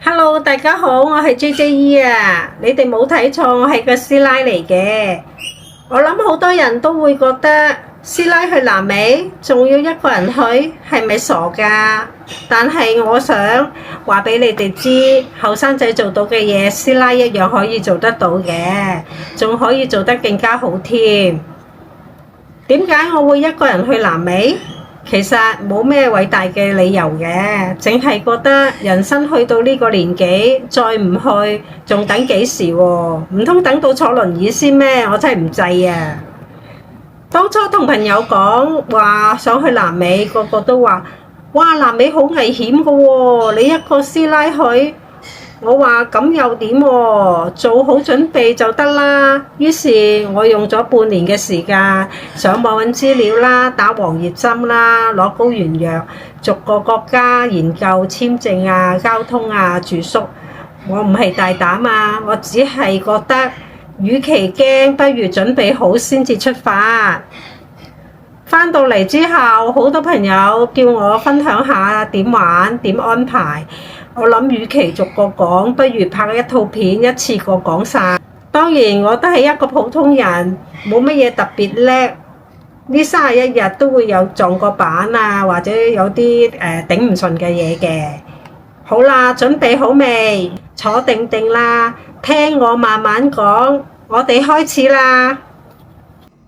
Hello，大家好，我係 JJE 啊！你哋冇睇錯，我係個師奶嚟嘅。我諗好多人都會覺得師奶去南美，仲要一個人去，係咪傻㗎？但係我想話俾你哋知，後生仔做到嘅嘢，師奶一樣可以做得到嘅，仲可以做得更加好添。點解我會一個人去南美？其實冇咩偉大嘅理由嘅，淨係覺得人生去到呢個年紀，再唔去，仲等幾時喎？唔通等到坐輪椅先咩？我真係唔制啊！當初同朋友講話想去南美，個個都話：哇，南美好危險㗎喎！你一個師奶去。我話咁又點喎？做好準備就得啦。於是我用咗半年嘅時間上網揾資料啦，打黃熱針啦，攞高原藥，逐個國家研究簽證啊、交通啊、住宿。我唔係大膽啊，我只係覺得，與其驚，不如準備好先至出發。返到嚟之後，好多朋友叫我分享下點玩、點安排。我諗，與其逐個講，不如拍一套片，一次過講晒。當然，我都係一個普通人，冇乜嘢特別叻。呢31日都會有撞過板啊，或者有啲頂唔順嘅嘢嘅。好啦，準備好未？坐定定啦，聽我慢慢講。我哋開始啦。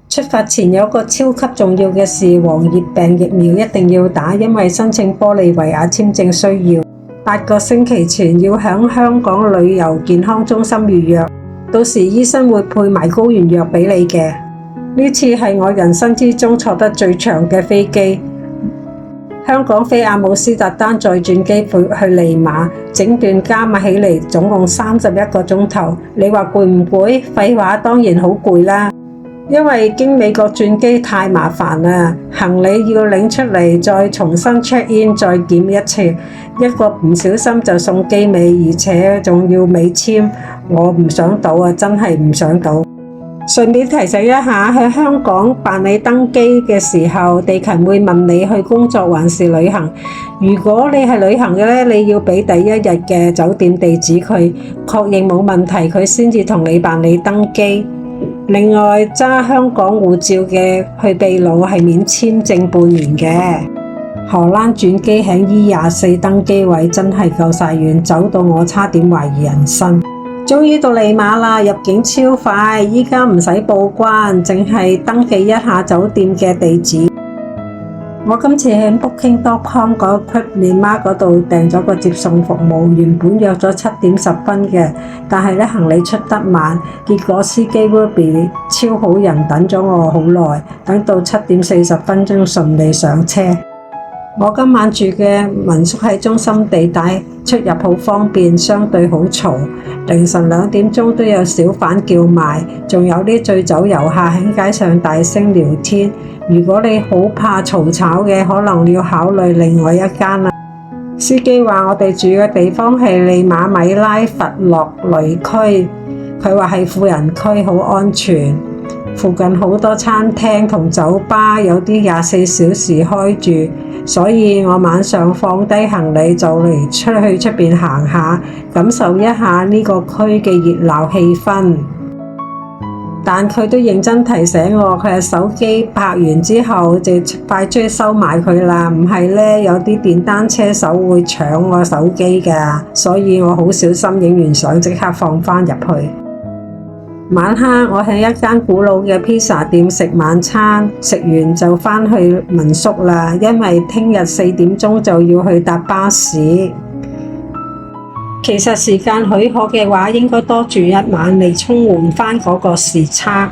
出發前有個超級重要嘅事，黃熱病疫苗一定要打，因為申請玻利維亞簽證需要。8個星期前要喺香港旅遊健康中心預約，到時醫生會配埋高原藥俾你嘅。呢次係我人生之中坐得最長嘅飛機，香港飛阿姆斯特丹再轉機去利馬，整段加埋起嚟總共31個鐘頭。你話攰唔攰？廢話，當然好攰啦。因為經美國轉機太麻煩啦，行李要拎出嚟，再重新 check in， 再檢一次，一個唔小心就送機尾，而且仲要美簽，我唔想賭啊，真係唔想賭。順便提醒一下，喺香港辦理登機嘅時候，地勤會問你去工作還是旅行。如果你係旅行嘅呢，你要俾第一日嘅酒店地址佢，確認冇問題，佢先至同你辦理登機。另外，揸香港護照嘅去秘魯係免簽證半年嘅。荷蘭轉機喺 E24 登機位真係夠晒遠，走到我差點懷疑人生。終於到利馬啦，入境超快，依家唔使報關，淨係登記一下酒店嘅地址。我今次喺 Booking.com 嗰 Trip Myanmar 嗰度訂咗個接送服務，原本約咗7點10分嘅，但係行李出得慢，結果司機 Ruby 超好人，等咗我好耐，等到7點40分鐘順利上車。我今晚住嘅民宿喺中心地帶，出入好方便，相對好嘈。凌晨2點鐘都有小販叫賣，仲有啲醉酒遊客喺街上大聲聊天。如果你好怕嘈吵嘅，可能要考慮另外一間啦。司機話我哋住嘅地方係利馬米拉佛洛雷區，佢話係富人區，好安全。附近好多餐廳同酒吧，有啲24小時開住，所以我晚上放低行李就嚟出去出邊行下，感受一下呢個區嘅熱鬧氣氛。但佢都認真提醒我，佢係手機拍完之後就快出去收埋佢啦，唔係呢，有啲電單車手會搶我手機㗎，所以我好小心，影完相即刻放返入去。晚黑我喺一間古老嘅披薩店食晚餐，食完就返去民宿啦，因為聽日4點鐘就要去搭巴士。其實時間許可嘅話，應該多住一晚嚟充換返嗰個時差。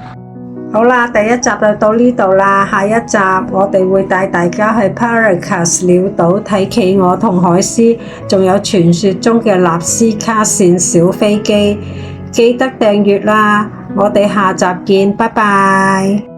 好啦，第一集就到呢度啦，下一集我哋會帶大家去 Paracas 鳥島睇企鵝同海獅，仲有傳說中嘅納斯卡線小飛機。記得訂閱啦，我哋下集見，拜拜。